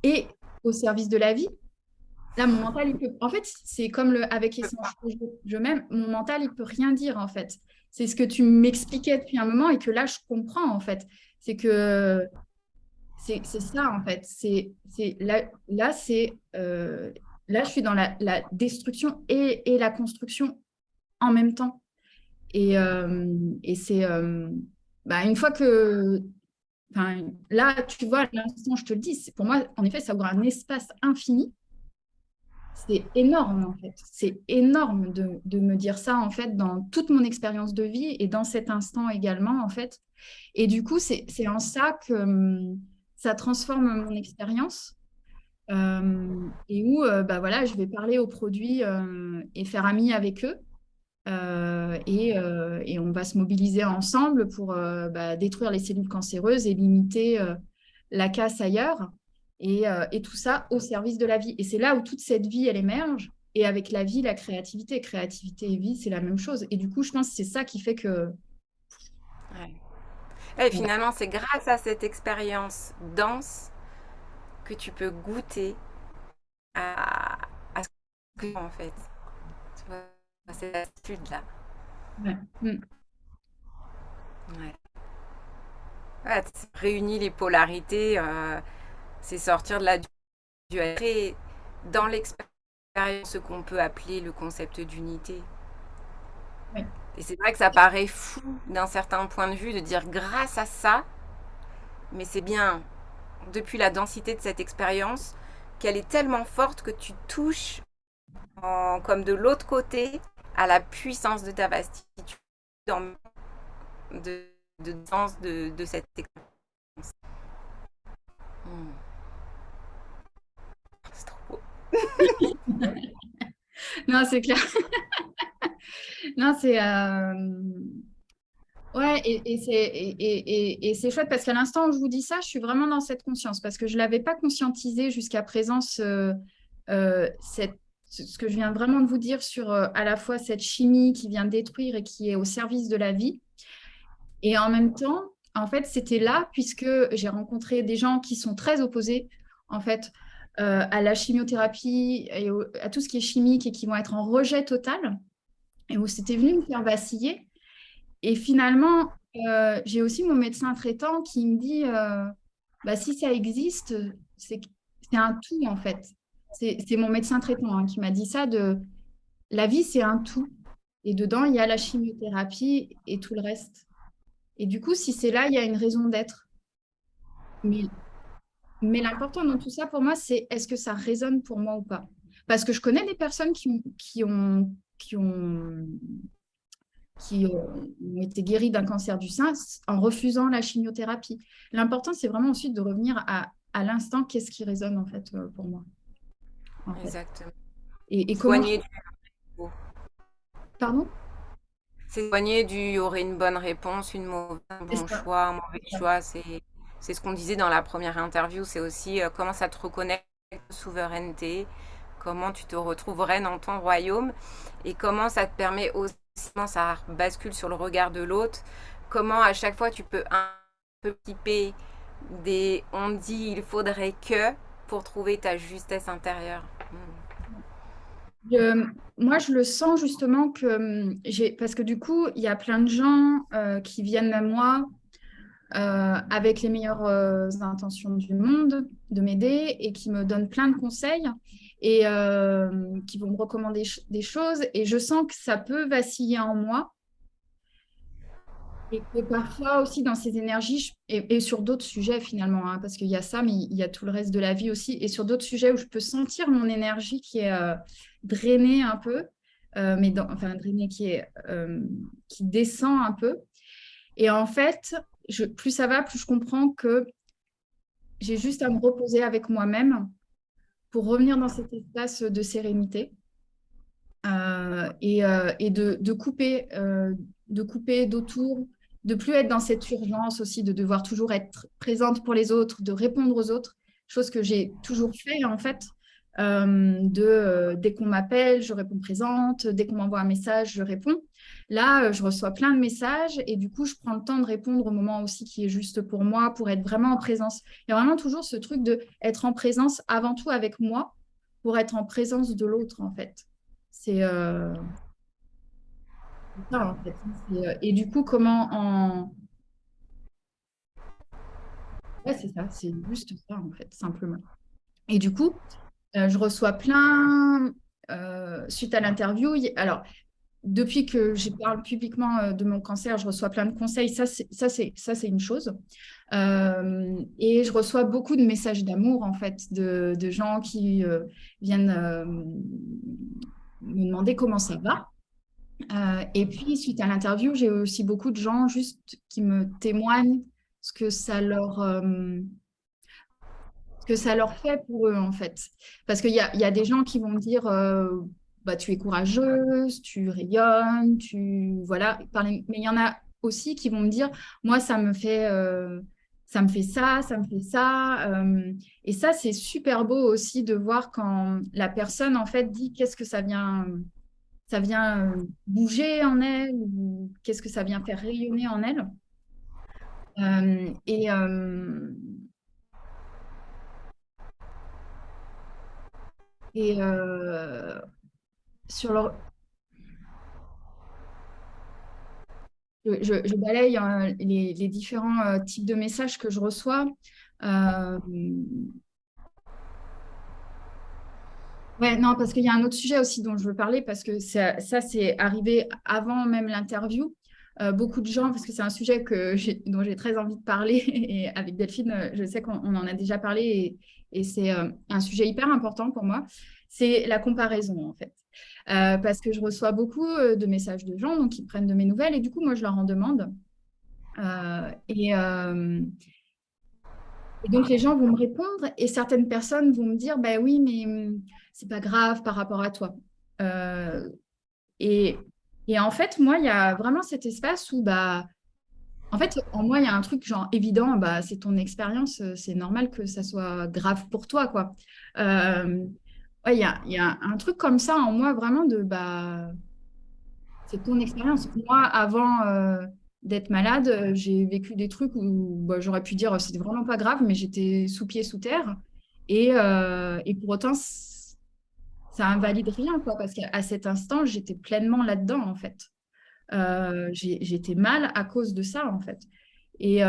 et au service de la vie. Là, mon mental, il peut... En fait, c'est comme avec Essentiel Je m'aime, mon mental, il peut rien dire, en fait. C'est ce que tu m'expliquais depuis un moment et que là, je comprends, en fait. C'est que c'est ça, en fait. Là, là, je suis dans la destruction et la construction en même temps. Et c'est... bah, une fois que... Enfin, là, tu vois, à l'instant, je te le dis, pour moi, en effet, ça ouvre un espace infini. C'est énorme, en fait. C'est énorme de me dire ça, en fait, dans toute mon expérience de vie et dans cet instant également, en fait. Et du coup, c'est en ça que ça transforme mon expérience et où, bah voilà, je vais parler aux produits et faire ami avec eux. Et on va se mobiliser ensemble pour bah, détruire les cellules cancéreuses et limiter la casse ailleurs. Et tout ça au service de la vie. Et c'est là où toute cette vie, elle émerge. Et avec la vie, la créativité. Créativité et vie, c'est la même chose. Et du coup, je pense que c'est ça qui fait que... ouais. Et finalement, c'est grâce à cette expérience dense que tu peux goûter à, à ce que en fait. Tu vois, cette attitude-là. Ouais. Mm. Ouais. Ouais, réunir les polarités, c'est sortir de la dualité dans l'expérience, ce qu'on peut appeler le concept d'unité. Ouais. Et c'est vrai que ça paraît fou d'un certain point de vue de dire grâce à ça, mais c'est bien depuis la densité de cette expérience qu'elle est tellement forte que tu touches comme de l'autre côté à la puissance de ta vastitude de, de sens de cette expérience. Hmm. C'est trop beau. Non, c'est clair. Non, c'est... Ouais, et c'est chouette parce qu'à l'instant où je vous dis ça, je suis vraiment dans cette conscience parce que je ne l'avais pas conscientisé jusqu'à présent, ce que je viens vraiment de vous dire sur à la fois cette chimie qui vient détruire et qui est au service de la vie. Et en même temps, en fait, c'était là puisque j'ai rencontré des gens qui sont très opposés, en fait, à la chimiothérapie et à tout ce qui est chimique et qui vont être en rejet total et où c'était venu me faire vaciller. Et finalement, j'ai aussi mon médecin traitant qui me dit, bah, si ça existe, c'est un tout en fait. C'est mon médecin traitant hein, qui m'a dit ça, la vie, c'est un tout. Et dedans, il y a la chimiothérapie et tout le reste. Et du coup, si c'est là, il y a une raison d'être. Mais, mais l'important dans tout ça, pour moi, c'est est-ce que ça résonne pour moi ou pas? Parce que je connais des personnes qui ont été guéris d'un cancer du sein en refusant la chimiothérapie. L'important, c'est vraiment ensuite de revenir à l'instant, qu'est-ce qui résonne en fait pour moi, en fait. Exactement. Et comment... Soigner du Pardon? s'éloigner du il y aurait une bonne réponse, un C'est bon ça. choix, un mauvais choix. C'est ce qu'on disait dans la première interview. C'est aussi comment ça te reconnecte avec ta souveraineté, comment tu te retrouves reine dans ton royaume et comment ça te permet aussi, comment ça bascule sur le regard de l'autre, comment à chaque fois tu peux un peu piper des on dit il faudrait que pour trouver ta justesse intérieure. Hmm. Je- Moi, je le sens justement que parce que du coup, il y a plein de gens qui viennent à moi avec les meilleures intentions du monde de m'aider et qui me donnent plein de conseils et qui vont me recommander des choses. Et je sens que ça peut vaciller en moi. Et que parfois aussi dans ces énergies, et sur d'autres sujets finalement, hein, parce qu'il y a ça, mais il y a tout le reste de la vie aussi, et sur d'autres sujets où je peux sentir mon énergie qui est drainée un peu, enfin drainée qui descend un peu. Et en fait, plus ça va, plus je comprends que j'ai juste à me reposer avec moi-même pour revenir dans cet espace de sérénité et de couper d'autour, de plus être dans cette urgence aussi de devoir toujours être présente pour les autres, de répondre aux autres, chose que j'ai toujours fait en fait. Dès qu'on m'appelle, je réponds présente, dès qu'on m'envoie un message, je réponds. Là, je reçois plein de messages et du coup, je prends le temps de répondre au moment aussi qui est juste pour moi, pour être vraiment en présence. Il y a vraiment toujours ce truc de être en présence avant tout avec moi pour être en présence de l'autre en fait. C'est ça, en fait. Et du coup, Ouais, c'est ça, c'est juste ça, en fait, simplement. Et du coup, je reçois plein... suite à l'interview, alors, depuis que je parle publiquement de mon cancer, je reçois plein de conseils. Ça, c'est une chose. Et je reçois beaucoup de messages d'amour, en fait, de gens qui viennent me demander comment ça va. Et puis, suite à l'interview, j'ai aussi beaucoup de gens juste qui me témoignent ce que ce que ça leur fait pour eux, en fait. Parce qu'il y a des gens qui vont me dire, bah, tu es courageuse, tu rayonnes, Voilà. Mais il y en a aussi qui vont me dire, moi, ça me fait ça, ça me fait ça. Et ça, c'est super beau aussi de voir quand la personne, en fait, dit qu'est-ce que ça vient bouger en elle ou qu'est-ce que ça vient faire rayonner en elle. Euh, et euh, et sur leur, je balaye les différents types de messages que je reçois. Euh, ouais, non, parce qu'il y a un autre sujet aussi dont je veux parler, parce que ça c'est arrivé avant même l'interview. Beaucoup de gens, parce que c'est un sujet dont j'ai très envie de parler, et avec Delphine, je sais qu'on en a déjà parlé, et c'est un sujet hyper important pour moi, c'est la comparaison en fait. Parce que je reçois beaucoup de messages de gens donc, qui prennent de mes nouvelles, et du coup, moi, je leur en demande. Euh, et, euh, et donc, les gens vont me répondre et certaines personnes vont me dire, bah oui, mais c'est pas grave par rapport à toi. Euh, et, et en fait, moi, il y a vraiment cet espace où, bah, en fait, en moi, il y a un truc genre évident, bah, c'est ton expérience, c'est normal que ça soit grave pour toi, quoi. Ouais, il y a un truc comme ça en moi, vraiment, bah, c'est ton expérience. Moi, avant d'être malade, j'ai vécu des trucs où bah, j'aurais pu dire c'était vraiment pas grave, mais j'étais sous pied, sous terre. Et pour autant, ça invalide rien, quoi, parce qu'à cet instant, j'étais pleinement là-dedans, en fait. J'étais mal à cause de ça, en fait. Et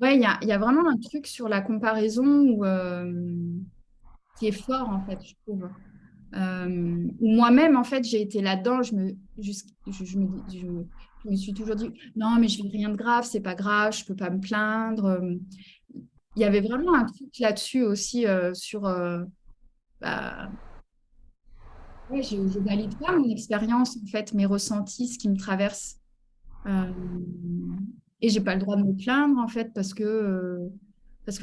ouais, il y a vraiment un truc sur la comparaison qui est fort, en fait, je trouve. Moi-même, en fait, j'ai été là-dedans. Je me suis toujours dit, non, mais je vis rien de grave, c'est pas grave, je peux pas me plaindre. Il y avait vraiment un truc là-dessus aussi bah, ouais, je valide pas mon expérience, en fait, mes ressentis, ce qui me traverse. Euh, et j'ai pas le droit de me plaindre, en fait, parce que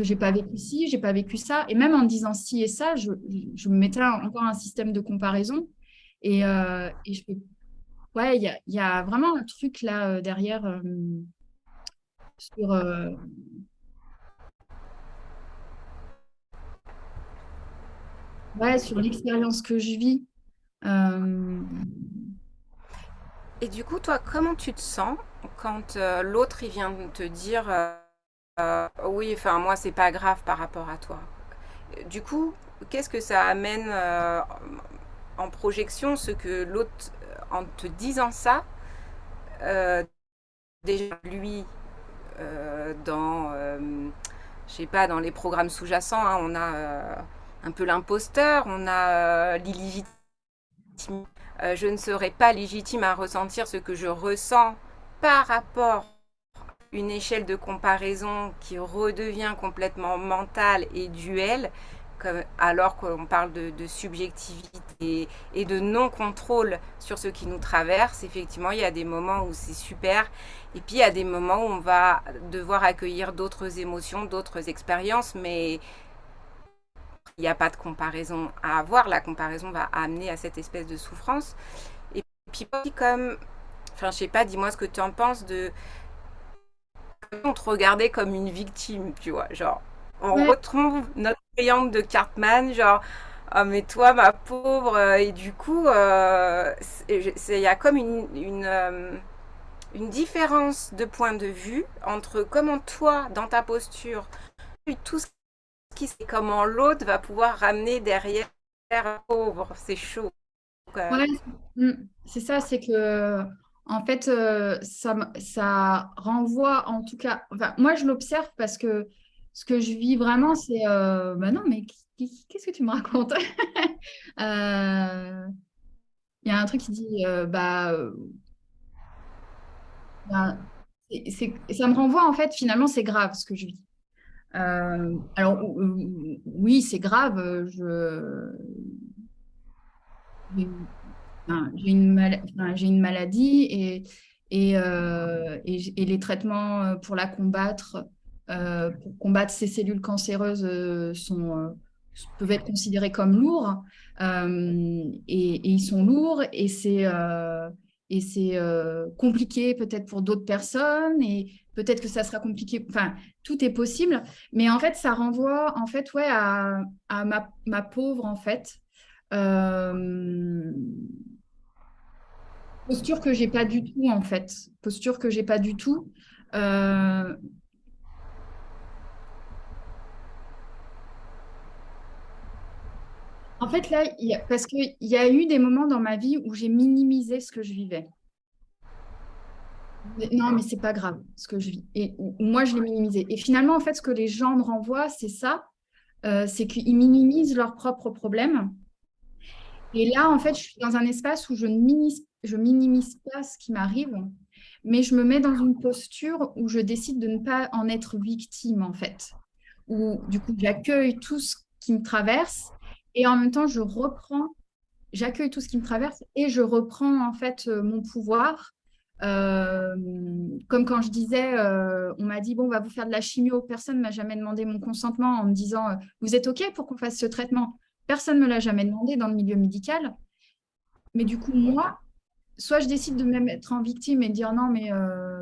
j'ai pas vécu ci, j'ai pas vécu ça. Et même en disant ci et ça, je me mettais encore un système de comparaison. Et je fais, ouais, il y a vraiment un truc là derrière sur, ouais, sur l'expérience que je vis. Euh, Et du coup, toi, comment tu te sens quand l'autre il vient de te dire oui, enfin moi c'est pas grave par rapport à toi. Du coup, qu'est-ce que ça amène en projection, ce que l'autre, en te disant ça, euh, déjà lui, dans, je sais pas, dans les programmes sous-jacents, hein, on a un peu l'imposteur, on a l'illégitimité. Je ne serais pas légitime à ressentir ce que je ressens par rapport à une échelle de comparaison qui redevient complètement mentale et duelle, alors qu'on parle de subjectivité et de non-contrôle sur ce qui nous traverse. Effectivement, il y a des moments où c'est super, et puis il y a des moments où on va devoir accueillir d'autres émotions, d'autres expériences, mais il n'y a pas de comparaison à avoir. La comparaison va amener à cette espèce de souffrance. Et puis, comme, enfin, je sais pas, dis-moi ce que tu en penses de. On te regardait comme une victime, tu vois. Genre, on Ouais, retrouve notre triangle de Cartman, genre, oh, mais toi, ma pauvre. Et du coup, il y a comme une différence de point de vue entre comment toi, dans ta posture, tout ce qui c'est comment l'autre va pouvoir ramener derrière pauvre, c'est chaud quand ouais, même. c'est ça, c'est que en fait, ça renvoie en tout cas, enfin, moi je l'observe parce que ce que je vis vraiment, c'est bah non, mais qu'est-ce que tu me racontes? Euh, Il y a un truc qui dit bah, ça me renvoie en fait, finalement, c'est grave ce que je vis. Alors, oui, c'est grave. J'ai une, enfin, j'ai une maladie et les traitements pour la combattre, pour combattre ces cellules cancéreuses peuvent être considérés comme lourds. Et ils sont lourds et c'est compliqué peut-être pour d'autres personnes et peut-être que ça sera compliqué. Enfin, tout est possible. Mais en fait, ça renvoie en fait, ouais, à ma pauvre en fait. Euh, Posture que j'ai pas du tout en fait. Posture que j'ai pas du tout. Euh, En fait là, parce qu'il y a eu des moments dans ma vie où j'ai minimisé ce que je vivais. Non, mais c'est pas grave ce que je vis. Et moi, je l'ai minimisé. Et finalement, en fait, ce que les gens me renvoient, c'est ça, c'est qu'ils minimisent leurs propres problèmes. Et là, en fait, je suis dans un espace où je minimise pas ce qui m'arrive, mais je me mets dans une posture où je décide de ne pas en être victime, en fait. Où, du coup, j'accueille tout ce qui me traverse et en même temps, j'accueille tout ce qui me traverse et je reprends, en fait, mon pouvoir. Euh, Comme quand je disais, on m'a dit, bon, on va vous faire de la chimio. Personne ne m'a jamais demandé mon consentement en me disant, vous êtes OK pour qu'on fasse ce traitement? Personne ne me l'a jamais demandé dans le milieu médical. Mais du coup, moi, soit je décide de me mettre en victime et de dire non, mais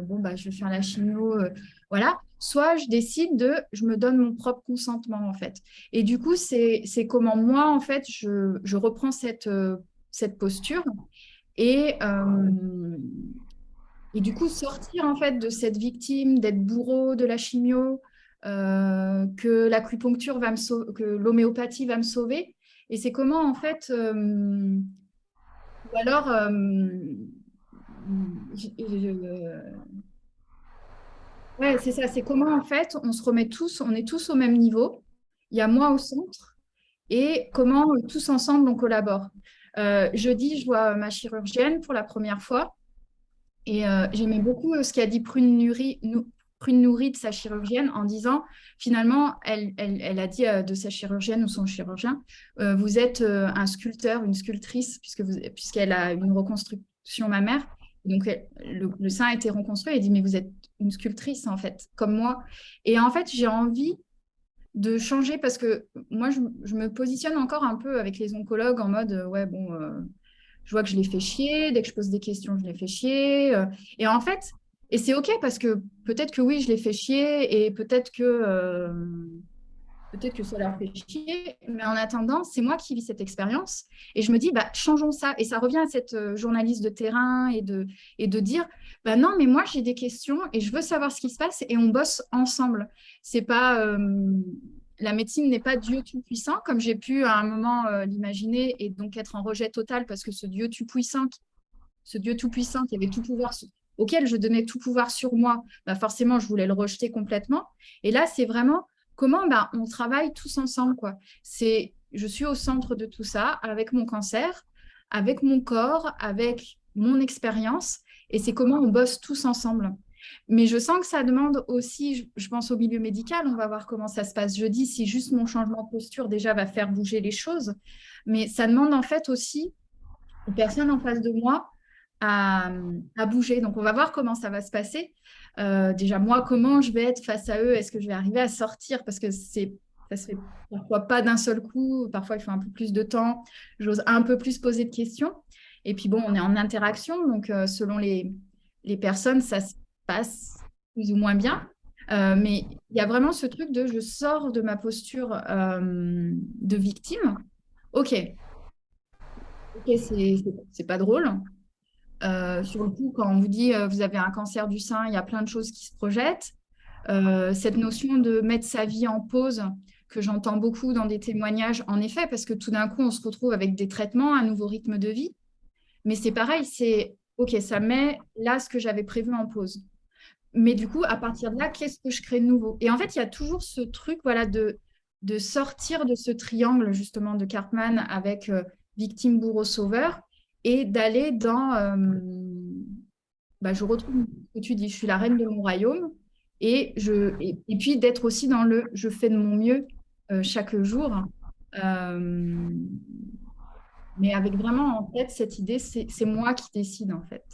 bon, bah, je vais faire la chimio, voilà. Soit je me donne mon propre consentement, en fait. Et du coup, c'est comment moi, en fait, je reprends cette posture et, euh, et du coup, sortir, en fait, de cette victime, d'être bourreau de la chimio, que l'acupuncture va que l'homéopathie va me sauver. Et c'est comment, en fait, ou alors, ouais, c'est ça, c'est comment en fait on est tous au même niveau, il y a moi au centre, et comment tous ensemble on collabore. Jeudi, je vois ma chirurgienne pour la première fois, et j'aimais beaucoup ce qu'a dit Prune Nourri de sa chirurgienne en disant, finalement, elle a dit de sa chirurgienne ou son chirurgien, vous êtes un sculpteur, une sculptrice, puisqu'elle a une reconstruction mammaire. Donc, le sein a été reconstruit. Elle dit, mais vous êtes une sculptrice, en fait, comme moi. Et en fait, j'ai envie de changer parce que moi, je me positionne encore un peu avec les oncologues en mode, ouais, bon, je vois que je les fais chier. Dès que je pose des questions, je les fais chier. Et en fait, et c'est OK parce que peut-être que oui, je les fais chier et peut-être que ça leur fait chier. Mais en attendant, c'est moi qui vis cette expérience. Et je me dis, bah, changeons ça. Et ça revient à cette journaliste de terrain et de dire, bah non, mais moi, j'ai des questions et je veux savoir ce qui se passe et on bosse ensemble. C'est pas. la médecine n'est pas Dieu tout-puissant, comme j'ai pu à un moment l'imaginer, et donc être en rejet total parce que ce Dieu tout-puissant qui avait tout pouvoir, auquel je donnais tout pouvoir sur moi, bah forcément, je voulais le rejeter complètement. Et là, c'est vraiment comment bah, on travaille tous ensemble, quoi. Je suis au centre de tout ça, avec mon cancer, avec mon corps, avec mon expérience, et c'est comment on bosse tous ensemble. Mais je sens que ça demande aussi, je pense au milieu médical, on va voir comment ça se passe jeudi, si juste mon changement de posture déjà va faire bouger les choses. Mais ça demande en fait aussi aux personnes en face de moi à, à bouger. Donc, on va voir comment ça va se passer. Déjà, moi, comment je vais être face à eux? Est-ce que je vais arriver à sortir? Parce que ça se fait parfois pas d'un seul coup. Parfois, il faut un peu plus de temps. J'ose un peu plus poser de questions. Et puis, bon, on est en interaction. Donc, selon les personnes, ça se passe plus ou moins bien. Mais il y a vraiment ce truc de je sors de ma posture de victime. Ok, ok, c'est pas drôle. Sur le coup, quand on vous dit vous avez un cancer du sein, il y a plein de choses qui se projettent. Cette notion de mettre sa vie en pause, que j'entends beaucoup dans des témoignages, en effet, parce que tout d'un coup, on se retrouve avec des traitements, un nouveau rythme de vie. Mais c'est pareil, c'est OK, ça met là ce que j'avais prévu en pause. Mais du coup, à partir de là, qu'est-ce que je crée de nouveau? Et en fait, il y a toujours ce truc voilà, de sortir de ce triangle justement de Cartman avec victime, bourreau, sauveur et d'aller dans bah, je retrouve ce que tu dis, je suis la reine de mon royaume et puis d'être aussi dans le je fais de mon mieux chaque jour. Euh, mais avec vraiment en tête cette idée, c'est moi qui décide en fait.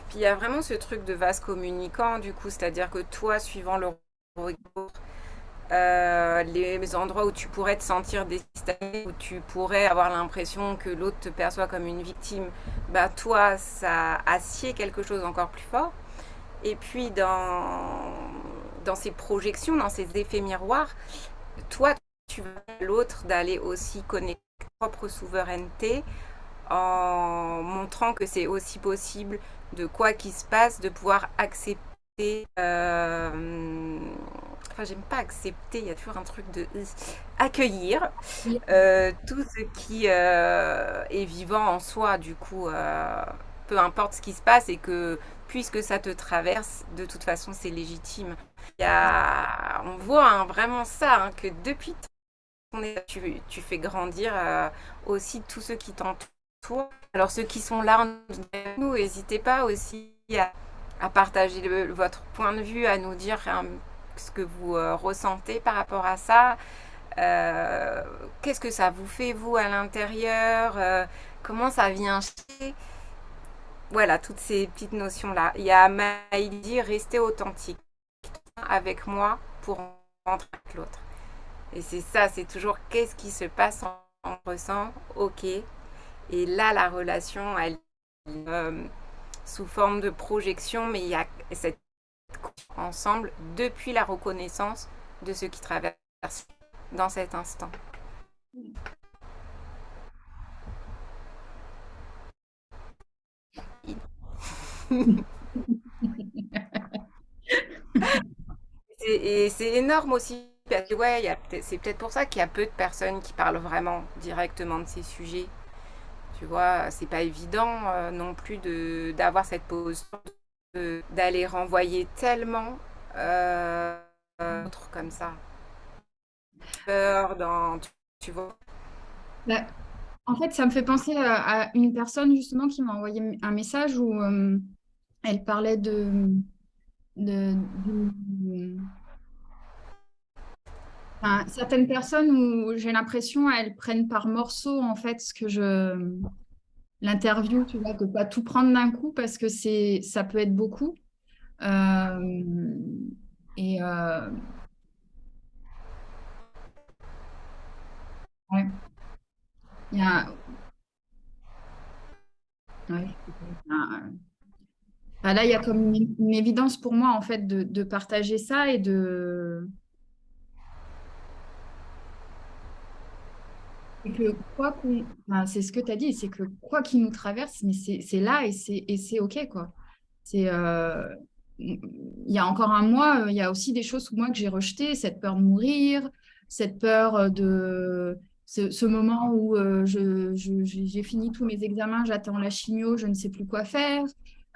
Puis il y a vraiment ce truc de vase communicant, du coup, c'est-à-dire que toi, suivant le regard, les endroits où tu pourrais te sentir déstabilisé, où tu pourrais avoir l'impression que l'autre te perçoit comme une victime, bah toi, ça assied quelque chose encore plus fort. Et puis dans ces projections, dans ces effets miroirs, toi, tu veux à l'autre d'aller aussi connecter ta propre souveraineté en montrant que c'est aussi possible de quoi qu'il se passe, de pouvoir accepter. Enfin, j'aime pas accepter, il y a toujours un truc de accueillir Oui. tout ce qui est vivant en soi, du coup, peu importe ce qui se passe et que puisque ça te traverse, de toute façon, c'est légitime. On voit hein, vraiment ça, hein, que depuis tu fais grandir aussi tous ceux qui t'entourent. Alors ceux qui sont là, nous, n'hésitez pas aussi à partager votre point de vue, à nous dire ce que vous ressentez par rapport à ça. Euh, Qu'est-ce que ça vous fait, vous, à l'intérieur comment ça vient chez voilà, toutes ces petites notions-là. Il y a Maïli, rester authentique avec moi pour rentrer avec l'autre. Et c'est ça, c'est toujours qu'est-ce qui se passe en ressent, ok. Et là, la relation, elle euh, sous forme de projection, mais il y a cette ensemble depuis la reconnaissance de ce qui traverse dans cet instant. Et c'est énorme aussi, parce que ouais, c'est peut-être pour ça qu'il y a peu de personnes qui parlent vraiment directement de ces sujets. Tu vois, c'est pas évident non plus d'avoir cette posture, d'aller renvoyer tellement autre comme ça. Peur dans, tu vois. Bah, en fait, ça me fait penser à une personne justement qui m'a envoyé un message où elle parlait d'une enfin, certaines personnes où j'ai l'impression elles prennent par morceaux en fait ce que je l'interview, tu vois, de pas tout prendre d'un coup parce que ça peut être beaucoup. Euh, et ouais, il y a, ouais, enfin, là il y a comme une évidence pour moi en fait de partager ça et de et que quoi qu'on enfin, c'est ce que tu as dit, c'est que quoi qu'il nous traverse, mais c'est là et c'est OK quoi. C'est il y a encore un mois, il y a aussi des choses moi que j'ai rejetées, cette peur de mourir, cette peur de ce moment où j'ai fini tous mes examens, j'attends la chimio, je ne sais plus quoi faire.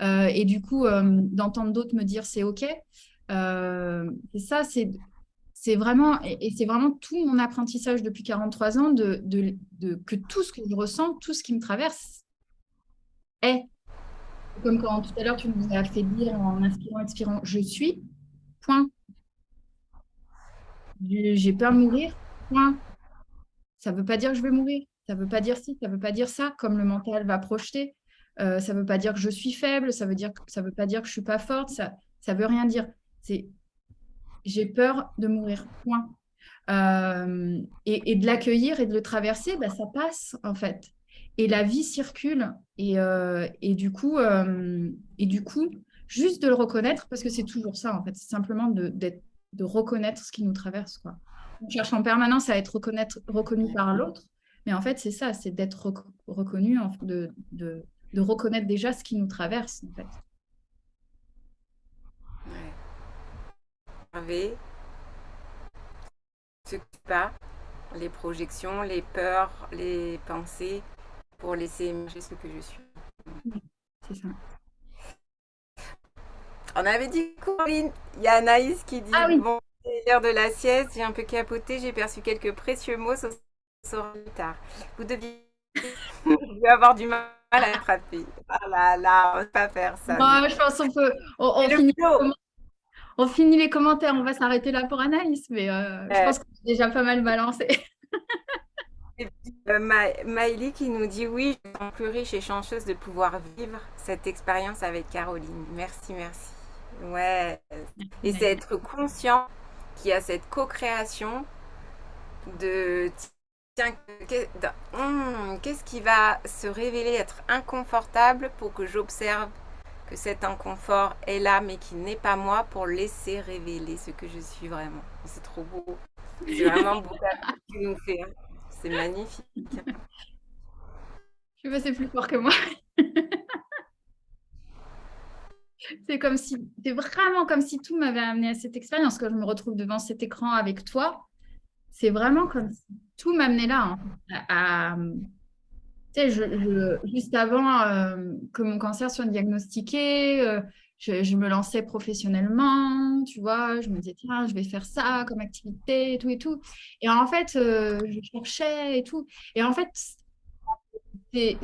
Et du coup, d'entendre d'autres me dire c'est OK. Et ça, c'est vraiment, et c'est vraiment tout mon apprentissage depuis 43 ans que tout ce que je ressens, tout ce qui me traverse est. Comme quand tout à l'heure, tu nous as fait dire en inspirant, expirant, je suis, point. J'ai peur de mourir, point. Ça ne veut pas dire que je vais mourir. Ça ne veut pas dire ci, ça ne veut pas dire ça, comme le mental va projeter. Ça ne veut pas dire que je suis faible, ça veut pas dire que je ne suis pas forte, ça veut rien dire. C'est j'ai peur de mourir, point. Et de l'accueillir et de le traverser, bah, ça passe en fait. Et la vie circule. Et du coup, juste de le reconnaître, parce que c'est toujours ça en fait, c'est simplement de reconnaître ce qui nous traverse, quoi. On cherche en permanence à être reconnu par l'autre, mais en fait, c'est ça, c'est d'être reconnu, de reconnaître déjà ce qui nous traverse, en fait. Ouais. Observer ce qui pas, les projections, les peurs, les pensées, pour laisser émerger ce que je suis. C'est ça. On avait dit, Corinne, il y a Anaïs qui dit, Ah oui, bon, c'est l'heure de la sieste, j'ai un peu capoté, j'ai perçu quelques précieux mots ce soir tard. Vous deviez je vais avoir du mal à attraper. Ah là là, on ne peut pas faire ça, nous. moi, je pense qu'on peut, C'est le boulot. on finit les commentaires, on va s'arrêter là pour Anaïs, mais je Euh, pense que c'est déjà pas mal balancé. et puis, Maïli qui nous dit oui, je me sens plus riche et chanceuse de pouvoir vivre cette expérience avec Caroline. Merci, merci. Ouais. Et c'est être conscient qu'il y a cette co-création de tiens, qu'est-ce qui va se révéler être inconfortable pour que j'observe que cet inconfort est là mais qui n'est pas moi pour laisser révéler ce que je suis vraiment. C'est trop beau. C'est vraiment beau ce que tu nous fais. Hein. C'est magnifique. Je sais pas, c'est plus fort que moi. C'est vraiment comme si tout m'avait amené à cette expérience. Quand je me retrouve devant cet écran avec toi, c'est vraiment comme si tout m'amenait là, hein, tu sais, juste avant que mon cancer soit diagnostiqué, je me lançais professionnellement, tu vois, je me disais, tiens, je vais faire ça comme activité et tout et tout. Et en fait, je cherchais et tout. Et en fait, c'était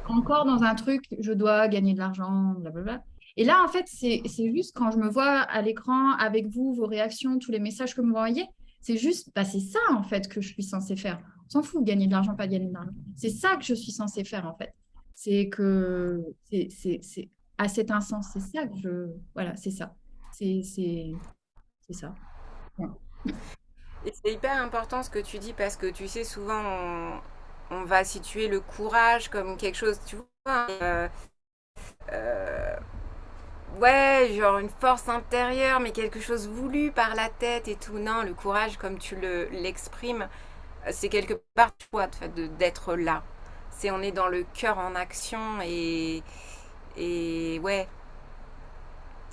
encore dans un truc, je dois gagner de l'argent, blablabla. Et là, en fait, c'est juste quand je me vois à l'écran avec vous, vos réactions, tous les messages que vous m'envoyez, c'est juste, bah, c'est ça, en fait, que je suis censée faire. On s'en fout, gagner de l'argent, pas gagner de l'argent. C'est ça que je suis censée faire, en fait. C'est que, c'est à cet instant, c'est ça que je, voilà, c'est ça. C'est ça. Ouais. Et c'est hyper important ce que tu dis parce que tu sais, souvent on va situer le courage comme quelque chose, tu vois, euh, ouais, genre une force intérieure, mais quelque chose voulu par la tête et tout. Non, le courage, comme tu l'exprimes, c'est quelque part toi, d'être là. C'est on est dans le cœur en action et ouais,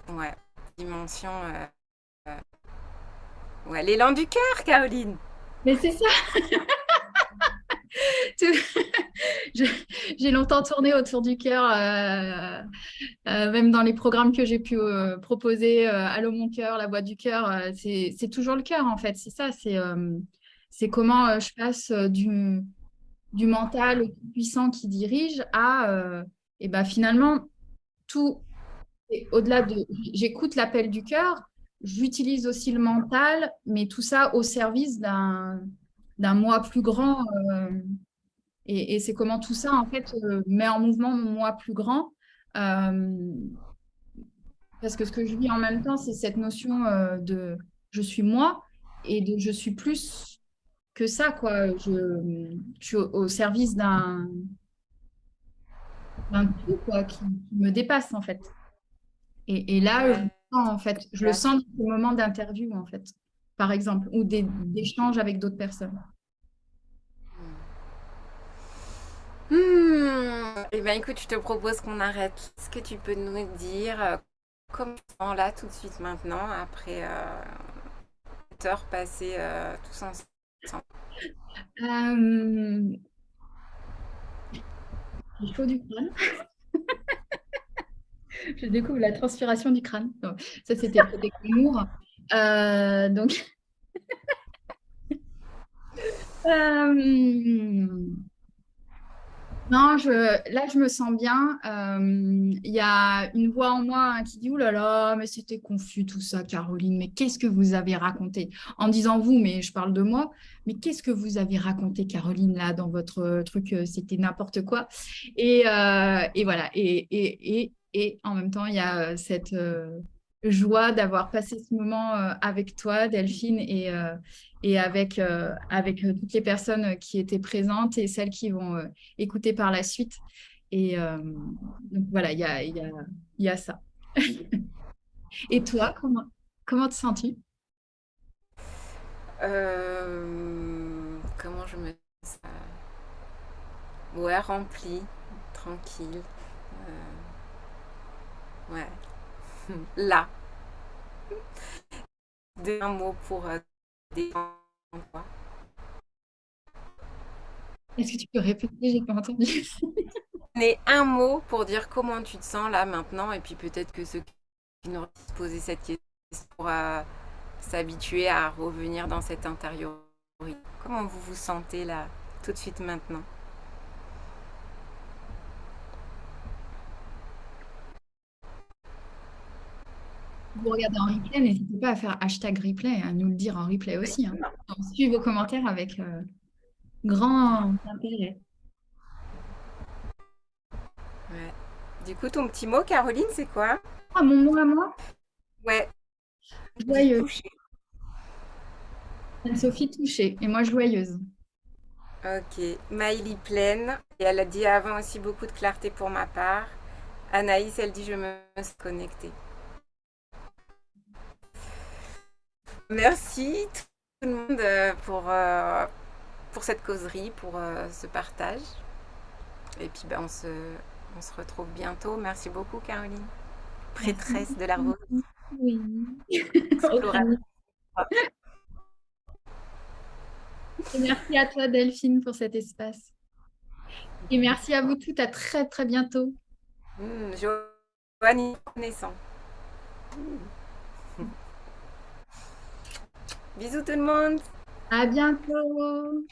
ouais, dimension, ouais, l'élan du cœur, Caroline. Mais c'est ça. Je- J'ai longtemps tourné autour du cœur, même dans les programmes que j'ai pu proposer, Allô mon cœur, la voix du cœur, c'est toujours le cœur en fait. C'est ça, c'est comment je passe du mental au tout puissant qui dirige à, et ben finalement, tout, et au-delà de, j'écoute l'appel du cœur, j'utilise aussi le mental, mais tout ça au service d'un moi plus grand. Et c'est comment tout ça, en fait, met en mouvement mon moi plus grand. Euh, Parce que ce que je vis en même temps, c'est cette notion de je suis moi et de je suis plus que ça, quoi. Je suis au service d'un tout, quoi, qui me dépasse, en fait. Et là, je le Ouais. sens, en fait. Je le sens dans ce moment d'interview, en fait, par exemple, ou d'échanges avec d'autres personnes. Eh bien, écoute, je te propose qu'on arrête. Est-ce que tu peux nous dire comment là, tout de suite maintenant, après 7 heures passées tous ensemble. Euh, j'ai chaud du crâne. Je découvre la transpiration du crâne. Donc, ça, c'était le côté humour. Donc, euh, non, là, je me sens bien. Il y a une voix en moi hein, qui dit, ouh là là, mais c'était confus tout ça, Caroline. Mais qu'est-ce que vous avez raconté? En disant vous, mais je parle de moi. Mais qu'est-ce que vous avez raconté, Caroline, là, dans votre truc? C'était n'importe quoi. Et voilà. Et en même temps, il y a cette joie d'avoir passé ce moment avec toi, Delphine, et avec toutes les personnes qui étaient présentes et celles qui vont écouter par la suite. Et donc voilà, il y a ça. Et toi, comment te sens-tu? Comment je me sens? Ouais, rempli, tranquille. Ouais, là. Un mot pour détendre, quoi. Est-ce que tu peux répéter? J'ai pas entendu. Mais un mot pour dire comment tu te sens là maintenant, et puis peut-être que ceux qui nous ont posé cette question pour s'habituer à revenir dans cette intériorité. Comment vous vous sentez là, tout de suite maintenant? Vous regardez en replay, n'hésitez pas à faire hashtag replay, à nous le dire en replay aussi. Hein. On suit vos commentaires avec grand intérêt. Ouais. Du coup, ton petit mot, Caroline, c'est quoi? Ah, mon mot à moi, Ouais, dit joyeuse. toucher. Anne-Sophie touchée et moi joyeuse. Ok, Maïli pleine. Et elle a dit avant aussi beaucoup de clarté pour ma part. Anaïs, elle dit je me suis connectée. Merci tout le monde pour cette causerie, pour ce partage. Et puis on se retrouve bientôt. Merci beaucoup Caroline, Merci. prêtresse de la rose, Oui. exploratrice. Et merci à toi, Delphine, pour cet espace. Et merci à vous toutes. À très, très bientôt. Joanne connaissant. Bisous tout le monde. À bientôt.